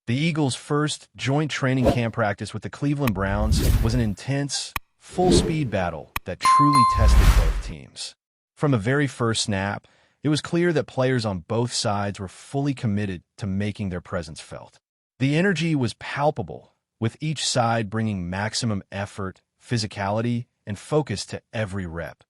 The Eagles' first joint training camp practice with the Cleveland Browns was an intense, full-speed battle that truly tested both teams. From the very first snap, it was clear that players on both sides were fully committed to making their presence felt. The energy was palpable, with each side bringing maximum effort, physicality, and focus to every rep.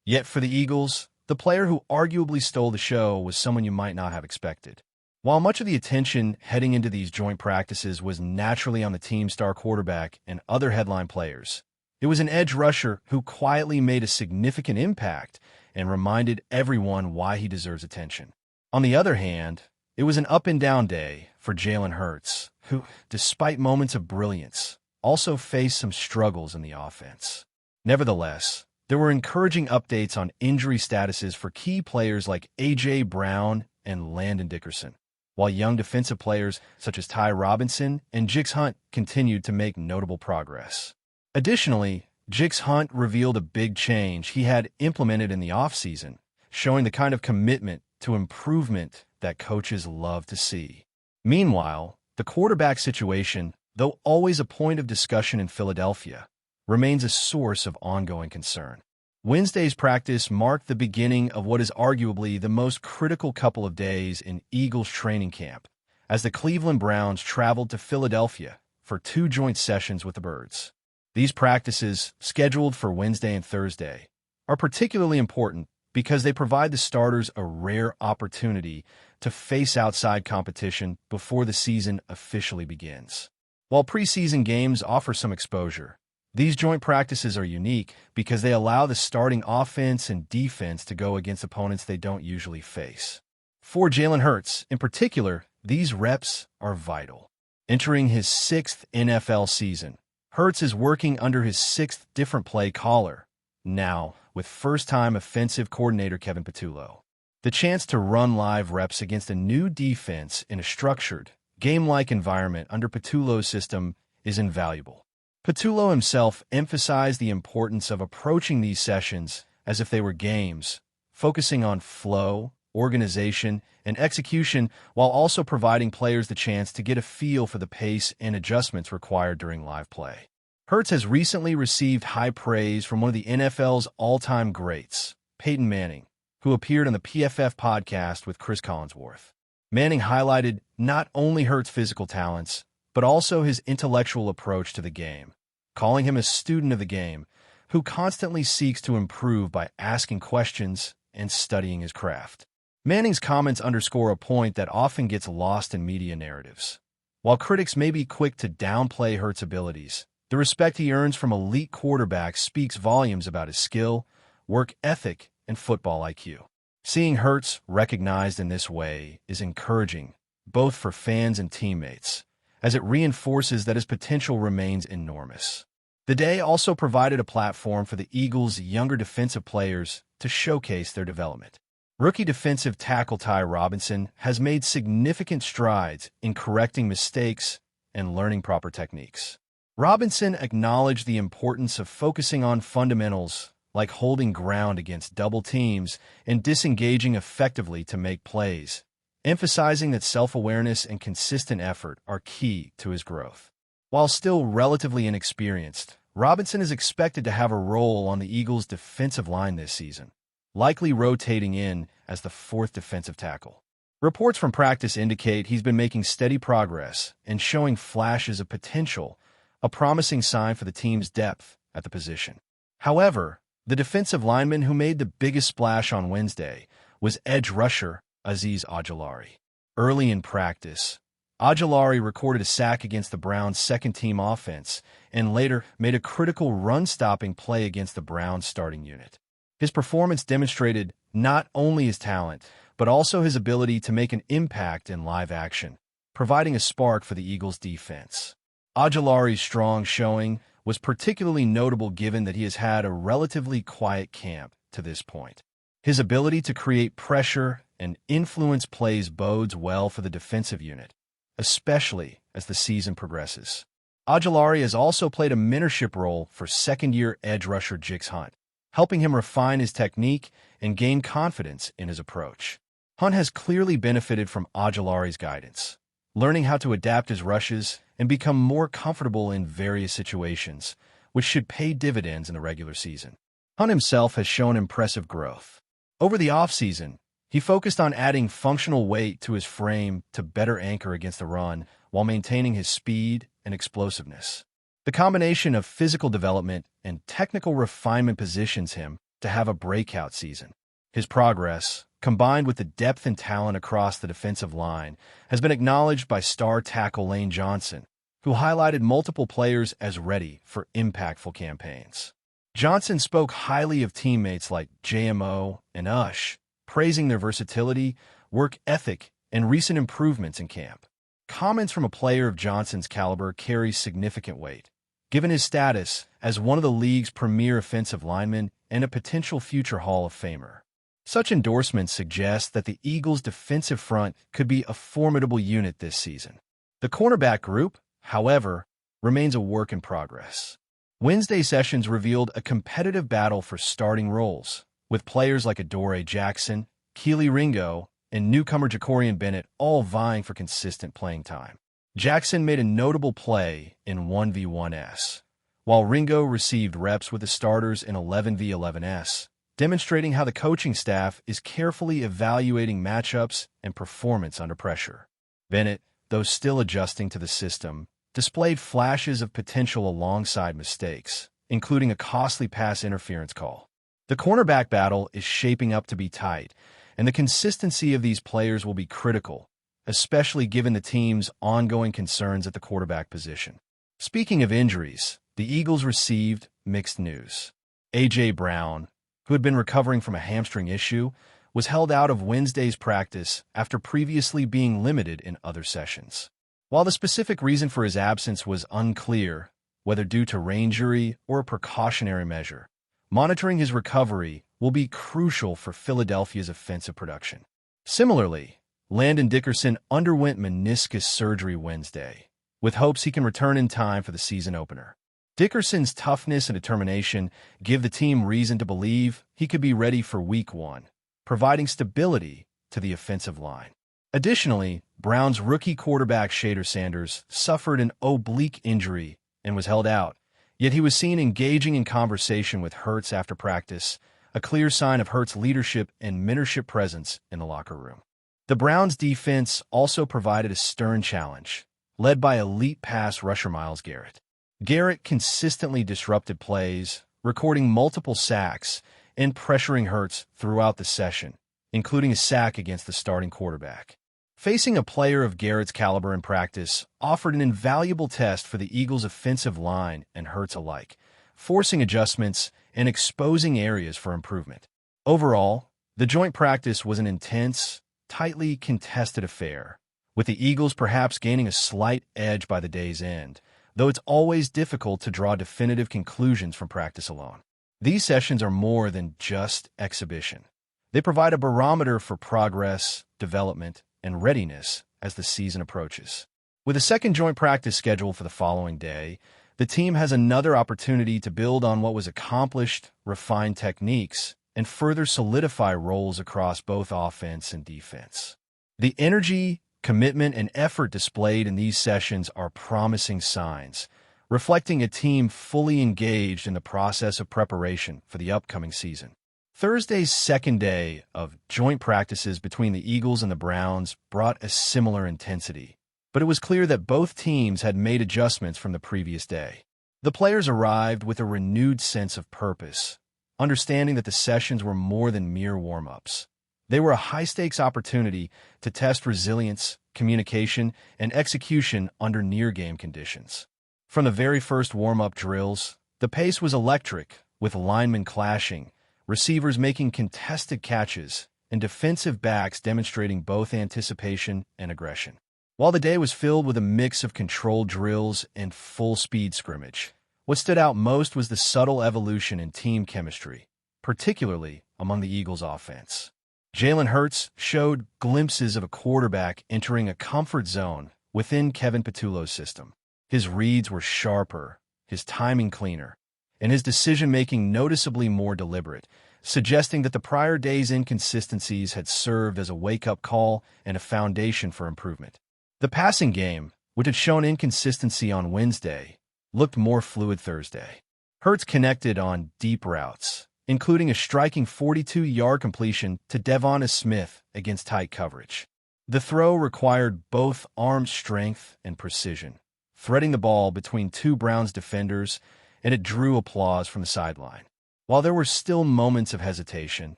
Yet for the Eagles, the player who arguably stole the show was someone you might not have expected. While much of the attention heading into these joint practices was naturally on the team's star quarterback and other headline players, it was an edge rusher who quietly made a significant impact and reminded everyone why he deserves attention. On the other hand, it was an up-and-down day for Jalen Hurts, who, despite moments of brilliance, also faced some struggles in the offense. Nevertheless, there were encouraging updates on injury statuses for key players like A.J. Brown and Landon Dickerson, while young defensive players such as Ty Robinson and Jix Hunt continued to make notable progress. Additionally, Jix Hunt revealed a big change he had implemented in the offseason, showing the kind of commitment to improvement that coaches love to see. Meanwhile, the quarterback situation, though always a point of discussion in Philadelphia, remains a source of ongoing concern. Wednesday's practice marked the beginning of what is arguably the most critical couple of days in Eagles training camp, as the Cleveland Browns traveled to Philadelphia for 2 joint sessions with the Birds. These practices, scheduled for Wednesday and Thursday, are particularly important because they provide the starters a rare opportunity to face outside competition before the season officially begins. While preseason games offer some exposure, these joint practices are unique because they allow the starting offense and defense to go against opponents they don't usually face. For Jalen Hurts, in particular, these reps are vital. Entering his 6th NFL season, Hurts is working under his 6th different play caller, now with first-time offensive coordinator Kevin Patullo. The chance to run live reps against a new defense in a structured, game-like environment under Patullo's system is invaluable. Patullo himself emphasized the importance of approaching these sessions as if they were games, focusing on flow, organization, and execution while also providing players the chance to get a feel for the pace and adjustments required during live play. Hurts has recently received high praise from one of the NFL's all-time greats, Peyton Manning, who appeared on the PFF podcast with Chris Collinsworth. Manning highlighted not only Hurts' physical talents, but also his intellectual approach to the game, calling him a student of the game who constantly seeks to improve by asking questions and studying his craft. Manning's comments underscore a point that often gets lost in media narratives. While critics may be quick to downplay Hurts' abilities, the respect he earns from elite quarterbacks speaks volumes about his skill, work ethic, and football IQ. Seeing Hurts recognized in this way is encouraging, both for fans and teammates, as it reinforces that his potential remains enormous. The day also provided a platform for the Eagles' younger defensive players to showcase their development. Rookie defensive tackle Ty Robinson has made significant strides in correcting mistakes and learning proper techniques. Robinson acknowledged the importance of focusing on fundamentals like holding ground against double teams and disengaging effectively to make plays, emphasizing that self-awareness and consistent effort are key to his growth. While still relatively inexperienced, Robinson is expected to have a role on the Eagles' defensive line this season, likely rotating in as the 4th defensive tackle. Reports from practice indicate he's been making steady progress and showing flashes of potential, a promising sign for the team's depth at the position. However, the defensive lineman who made the biggest splash on Wednesday was edge rusher Azeez Ojulari. Early in practice, Ojulari recorded a sack against the Browns' second-team offense and later made a critical run-stopping play against the Browns' starting unit. His performance demonstrated not only his talent, but also his ability to make an impact in live action, providing a spark for the Eagles' defense. Ojulari's strong showing was particularly notable given that he has had a relatively quiet camp to this point. His ability to create pressure and influence plays bodes well for the defensive unit, especially as the season progresses. Ojulari has also played a mentorship role for second-year edge rusher Jix Hunt, helping him refine his technique and gain confidence in his approach. Hunt has clearly benefited from Ojulari's guidance, learning how to adapt his rushes and become more comfortable in various situations, which should pay dividends in the regular season. Hunt himself has shown impressive growth. Over the offseason, he focused on adding functional weight to his frame to better anchor against the run while maintaining his speed and explosiveness. The combination of physical development and technical refinement positions him to have a breakout season. His progress, combined with the depth and talent across the defensive line, has been acknowledged by star tackle Lane Johnson, who highlighted multiple players as ready for impactful campaigns. Johnson spoke highly of teammates like JMO and Ush, praising their versatility, work ethic, and recent improvements in camp. Comments from a player of Johnson's caliber carry significant weight, given his status as one of the league's premier offensive linemen and a potential future Hall of Famer. Such endorsements suggest that the Eagles' defensive front could be a formidable unit this season. The cornerback group, however, remains a work in progress. Wednesday sessions revealed a competitive battle for starting roles, with players like Adoree Jackson, Keely Ringo, and newcomer Jacorian Bennett all vying for consistent playing time. Jackson made a notable play in 1v1s, while Ringo received reps with the starters in 11v11s, demonstrating how the coaching staff is carefully evaluating matchups and performance under pressure. Bennett, though still adjusting to the system, displayed flashes of potential alongside mistakes, including a costly pass interference call. The cornerback battle is shaping up to be tight, and the consistency of these players will be critical, especially given the team's ongoing concerns at the quarterback position. Speaking of injuries, the Eagles received mixed news. A.J. Brown, who had been recovering from a hamstring issue, was held out of Wednesday's practice after previously being limited in other sessions. While the specific reason for his absence was unclear, whether due to brain injury or a precautionary measure, monitoring his recovery will be crucial for Philadelphia's offensive production. Similarly, Landon Dickerson underwent meniscus surgery Wednesday, with hopes he can return in time for the season opener. Dickerson's toughness and determination give the team reason to believe he could be ready for Week 1, providing stability to the offensive line. Additionally, Browns rookie quarterback Shader Sanders suffered an oblique injury and was held out, yet he was seen engaging in conversation with Hurts after practice, a clear sign of Hurts' leadership and mentorship presence in the locker room. The Browns' defense also provided a stern challenge, led by elite pass rusher Myles Garrett. Garrett consistently disrupted plays, recording multiple sacks and pressuring Hurts throughout the session, including a sack against the starting quarterback. Facing a player of Garrett's caliber in practice offered an invaluable test for the Eagles' offensive line and Hurts alike, forcing adjustments and exposing areas for improvement. Overall, the joint practice was an intense, tightly contested affair, with the Eagles perhaps gaining a slight edge by the day's end, though it's always difficult to draw definitive conclusions from practice alone. These sessions are more than just exhibition. They provide a barometer for progress, development, and readiness as the season approaches. With a second joint practice scheduled for the following day, the team has another opportunity to build on what was accomplished, refine techniques, and further solidify roles across both offense and defense. The energy, commitment, and effort displayed in these sessions are promising signs, reflecting a team fully engaged in the process of preparation for the upcoming season. Thursday's second day of joint practices between the Eagles and the Browns brought a similar intensity, but it was clear that both teams had made adjustments from the previous day. The players arrived with a renewed sense of purpose, understanding that the sessions were more than mere warm-ups. They were a high-stakes opportunity to test resilience, communication, and execution under near-game conditions. From the very first warm-up drills, the pace was electric, with linemen clashing, receivers making contested catches, and defensive backs demonstrating both anticipation and aggression. While the day was filled with a mix of controlled drills and full-speed scrimmage, what stood out most was the subtle evolution in team chemistry, particularly among the Eagles' offense. Jalen Hurts showed glimpses of a quarterback entering a comfort zone within Kevin Patullo's system. His reads were sharper, his timing cleaner, and his decision-making noticeably more deliberate, suggesting that the prior day's inconsistencies had served as a wake-up call and a foundation for improvement. The passing game, which had shown inconsistency on Wednesday, looked more fluid Thursday. Hurts connected on deep routes, including a striking 42-yard completion to Devonta Smith against tight coverage. The throw required both arm strength and precision, threading the ball between two Browns defenders, and it drew applause from the sideline. While there were still moments of hesitation,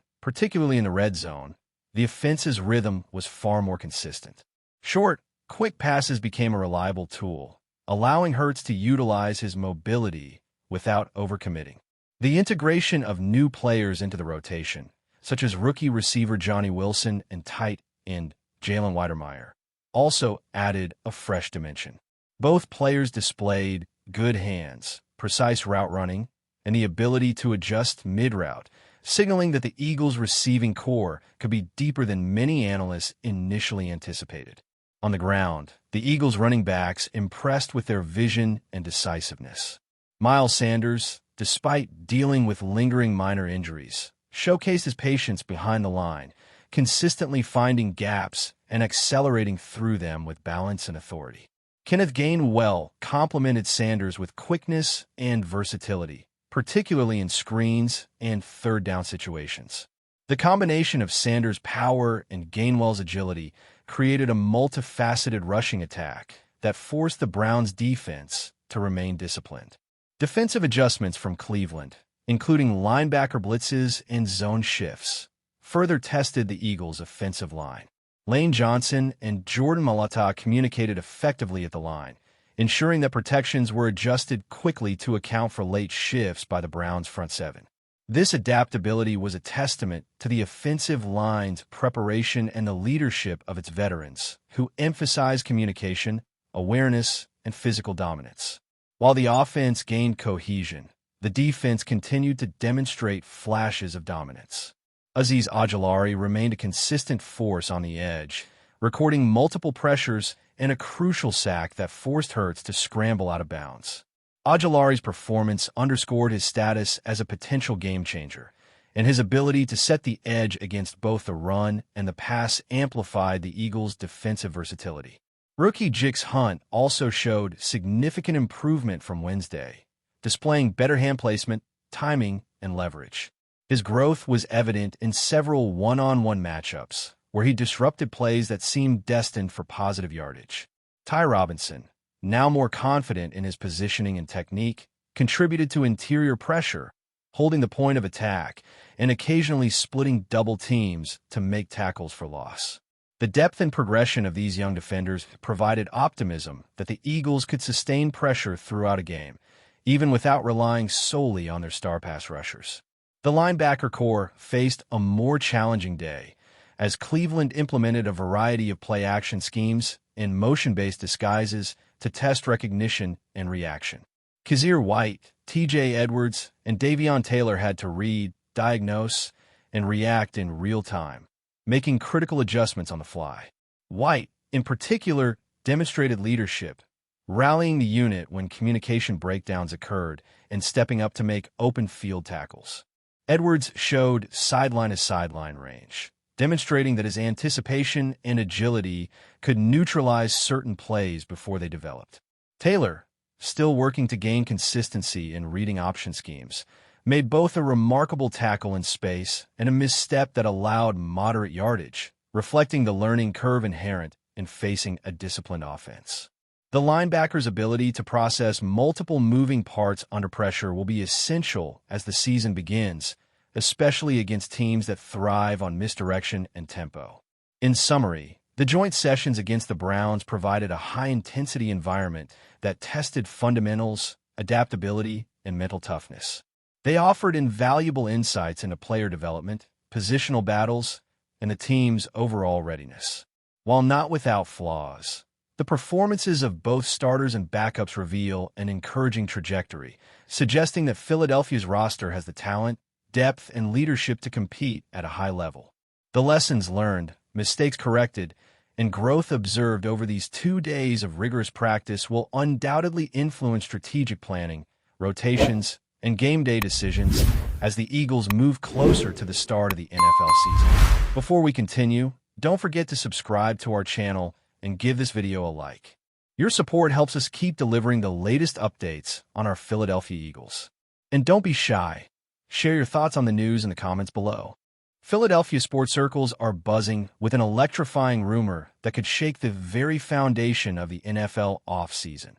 particularly in the red zone, the offense's rhythm was far more consistent. Short, quick passes became a reliable tool, allowing Hurts to utilize his mobility without overcommitting. The integration of new players into the rotation, such as rookie receiver Johnny Wilson and tight end Jalen Weidermeyer, also added a fresh dimension. Both players displayed good hands, precise route running, and the ability to adjust mid-route, signaling that the Eagles' receiving core could be deeper than many analysts initially anticipated. On the ground, the Eagles' running backs impressed with their vision and decisiveness. Miles Sanders, despite dealing with lingering minor injuries, showcased his patience behind the line, consistently finding gaps and accelerating through them with balance and authority. Kenneth Gainwell complemented Sanders with quickness and versatility, particularly in screens and third-down situations. The combination of Sanders' power and Gainwell's agility created a multifaceted rushing attack that forced the Browns' defense to remain disciplined. Defensive adjustments from Cleveland, including linebacker blitzes and zone shifts, further tested the Eagles' offensive line. Lane Johnson and Jordan Mailata communicated effectively at the line, ensuring that protections were adjusted quickly to account for late shifts by the Browns' front seven. This adaptability was a testament to the offensive line's preparation and the leadership of its veterans, who emphasized communication, awareness, and physical dominance. While the offense gained cohesion, the defense continued to demonstrate flashes of dominance. Azeez Ojulari remained a consistent force on the edge, recording multiple pressures and a crucial sack that forced Hurts to scramble out of bounds. Ojulari's performance underscored his status as a potential game-changer, and his ability to set the edge against both the run and the pass amplified the Eagles' defensive versatility. Rookie Jix Hunt also showed significant improvement from Wednesday, displaying better hand placement, timing, and leverage. His growth was evident in several one-on-one matchups, where he disrupted plays that seemed destined for positive yardage. Ty Robinson, now more confident in his positioning and technique, contributed to interior pressure, holding the point of attack, and occasionally splitting double teams to make tackles for loss. The depth and progression of these young defenders provided optimism that the Eagles could sustain pressure throughout a game, even without relying solely on their star pass rushers. The linebacker core faced a more challenging day, as Cleveland implemented a variety of play-action schemes and motion-based disguises to test recognition and reaction. Kazir White, T.J. Edwards, and Davion Taylor had to read, diagnose, and react in real time, making critical adjustments on the fly. White, in particular, demonstrated leadership, rallying the unit when communication breakdowns occurred and stepping up to make open field tackles. Edwards showed sideline-to-sideline range, demonstrating that his anticipation and agility could neutralize certain plays before they developed. Taylor, still working to gain consistency in reading option schemes, made both a remarkable tackle in space and a misstep that allowed moderate yardage, reflecting the learning curve inherent in facing a disciplined offense. The linebacker's ability to process multiple moving parts under pressure will be essential as the season begins, especially against teams that thrive on misdirection and tempo. In summary, the joint sessions against the Browns provided a high-intensity environment that tested fundamentals, adaptability, and mental toughness. They offered invaluable insights into player development, positional battles, and the team's overall readiness. While not without flaws, the performances of both starters and backups reveal an encouraging trajectory, suggesting that Philadelphia's roster has the talent, depth, and leadership to compete at a high level. The lessons learned, mistakes corrected, and growth observed over these 2 days of rigorous practice will undoubtedly influence strategic planning, rotations, and game day decisions as the Eagles move closer to the start of the NFL season. Before we continue, don't forget to subscribe to our channel and give this video a like. Your support helps us keep delivering the latest updates on our Philadelphia Eagles. And don't be shy. Share your thoughts on the news in the comments below. Philadelphia sports circles are buzzing with an electrifying rumor that could shake the very foundation of the NFL offseason.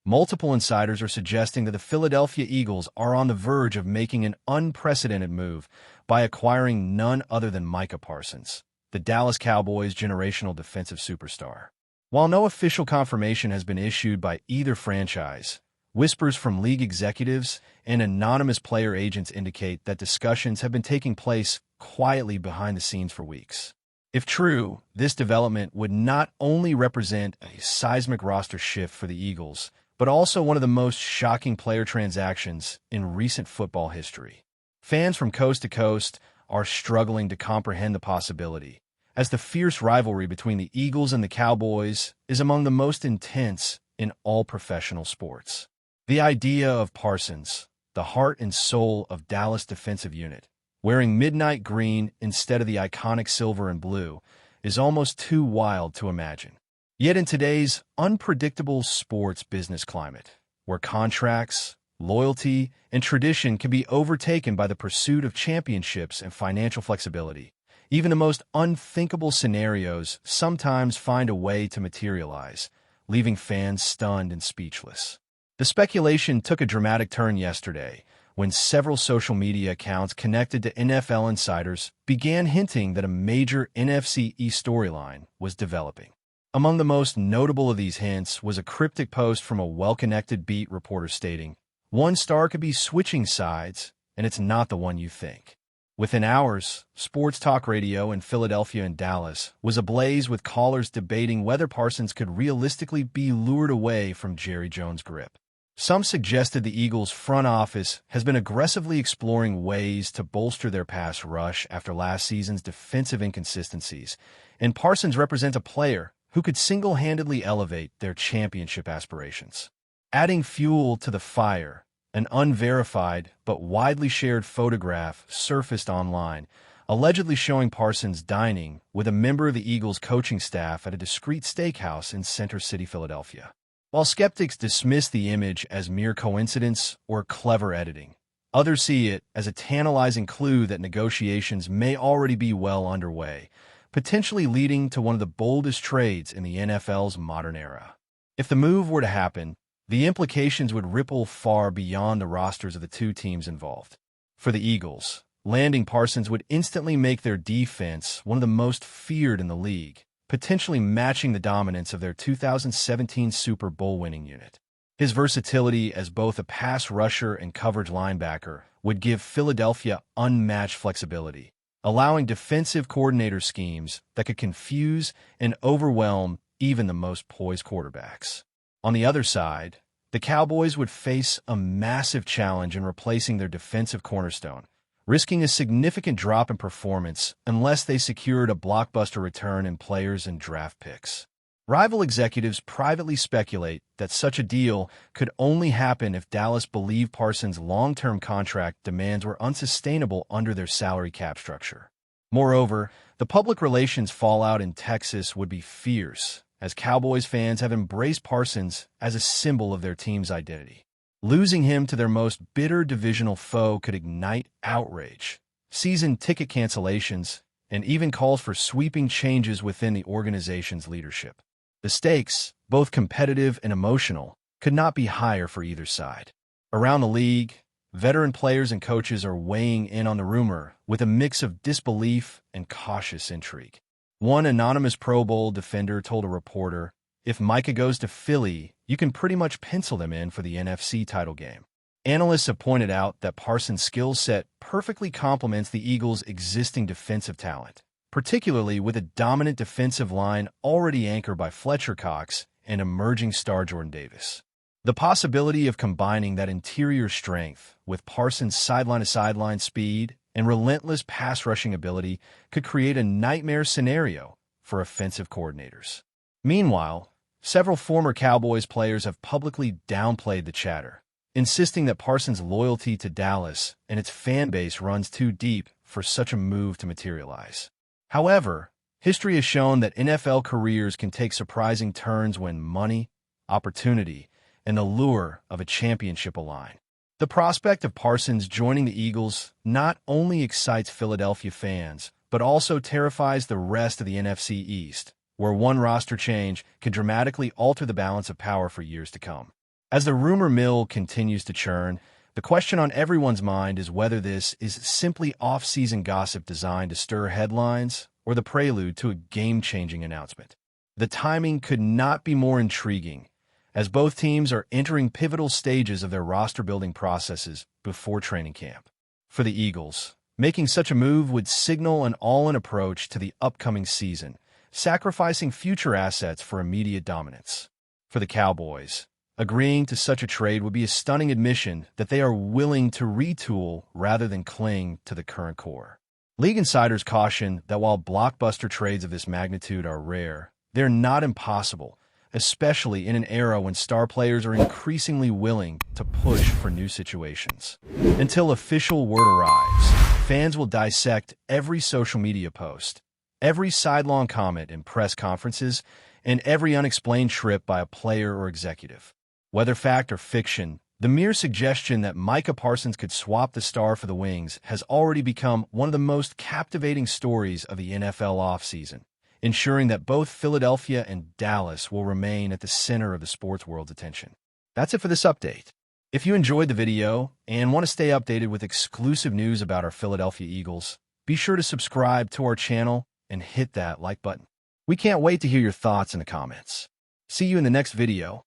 Multiple insiders are suggesting that the Philadelphia Eagles are on the verge of making an unprecedented move by acquiring none other than Micah Parsons, the Dallas Cowboys' generational defensive superstar. While no official confirmation has been issued by either franchise, whispers from league executives and anonymous player agents indicate that discussions have been taking place quietly behind the scenes for weeks. If true, this development would not only represent a seismic roster shift for the Eagles, but also one of the most shocking player transactions in recent football history. Fans from coast to coast are struggling to comprehend the possibility, as the fierce rivalry between the Eagles and the Cowboys is among the most intense in all professional sports. The idea of Parsons, the heart and soul of Dallas' defensive unit, wearing midnight green instead of the iconic silver and blue, is almost too wild to imagine. Yet in today's unpredictable sports business climate, where contracts, loyalty, and tradition can be overtaken by the pursuit of championships and financial flexibility, even the most unthinkable scenarios sometimes find a way to materialize, leaving fans stunned and speechless. The speculation took a dramatic turn yesterday when several social media accounts connected to NFL insiders began hinting that a major NFC East storyline was developing. Among the most notable of these hints was a cryptic post from a well-connected beat reporter stating, "One star could be switching sides, and it's not the one you think." Within hours, sports talk radio in Philadelphia and Dallas was ablaze with callers debating whether Parsons could realistically be lured away from Jerry Jones' grip. Some suggested the Eagles' front office has been aggressively exploring ways to bolster their pass rush after last season's defensive inconsistencies, and Parsons represents a player who could single-handedly elevate their championship aspirations. Adding fuel to the fire, an unverified but widely shared photograph surfaced online, allegedly showing Parsons dining with a member of the Eagles' coaching staff at a discreet steakhouse in Center City, Philadelphia. While skeptics dismiss the image as mere coincidence or clever editing, others see it as a tantalizing clue that negotiations may already be well underway, potentially leading to one of the boldest trades in the NFL's modern era. If the move were to happen, the implications would ripple far beyond the rosters of the two teams involved. For the Eagles, landing Parsons would instantly make their defense one of the most feared in the league, potentially matching the dominance of their 2017 Super Bowl winning unit. His versatility as both a pass rusher and coverage linebacker would give Philadelphia unmatched flexibility, allowing defensive coordinator schemes that could confuse and overwhelm even the most poised quarterbacks. On the other side, the Cowboys would face a massive challenge in replacing their defensive cornerstone, risking a significant drop in performance unless they secured a blockbuster return in players and draft picks. Rival executives privately speculate that such a deal could only happen if Dallas believed Parsons' long-term contract demands were unsustainable under their salary cap structure. Moreover, the public relations fallout in Texas would be fierce, as Cowboys fans have embraced Parsons as a symbol of their team's identity. Losing him to their most bitter divisional foe could ignite outrage, season ticket cancellations, and even calls for sweeping changes within the organization's leadership. The stakes, both competitive and emotional, could not be higher for either side. Around the league, veteran players and coaches are weighing in on the rumor with a mix of disbelief and cautious intrigue. One anonymous Pro Bowl defender told a reporter, "If Micah goes to Philly, you can pretty much pencil them in for the NFC title game." Analysts have pointed out that Parsons' skill set perfectly complements the Eagles' existing defensive talent, particularly with a dominant defensive line already anchored by Fletcher Cox and emerging star Jordan Davis. The possibility of combining that interior strength with Parsons' sideline-to-sideline speed and relentless pass-rushing ability could create a nightmare scenario for offensive coordinators. Meanwhile, several former Cowboys players have publicly downplayed the chatter, insisting that Parsons' loyalty to Dallas and its fan base runs too deep for such a move to materialize. However, History has shown that NFL careers can take surprising turns when money, opportunity, and the lure of a championship align. The prospect of Parsons joining the Eagles not only excites Philadelphia fans, but also terrifies the rest of the NFC East, where one roster change could dramatically alter the balance of power for years to come. As the rumor mill continues to churn, the question on everyone's mind is whether this is simply off-season gossip designed to stir headlines or the prelude to a game-changing announcement. The timing could not be more intriguing, as both teams are entering pivotal stages of their roster-building processes before training camp. For the Eagles, making such a move would signal an all-in approach to the upcoming season, sacrificing future assets for immediate dominance. For the Cowboys, agreeing to such a trade would be a stunning admission that they are willing to retool rather than cling to the current core. League insiders caution that while blockbuster trades of this magnitude are rare, they're not impossible, especially in an era when star players are increasingly willing to push for new situations. Until official word arrives, fans will dissect every social media post, every sidelong comment in press conferences, and every unexplained trip by a player or executive. Whether fact or fiction, the mere suggestion that Micah Parsons could swap the star for the wings has already become one of the most captivating stories of the NFL offseason, ensuring that both Philadelphia and Dallas will remain at the center of the sports world's attention. That's it for this update. If you enjoyed the video and want to stay updated with exclusive news about our Philadelphia Eagles, be sure to subscribe to our channel and hit that like button. We can't wait to hear your thoughts in the comments. See you in the next video.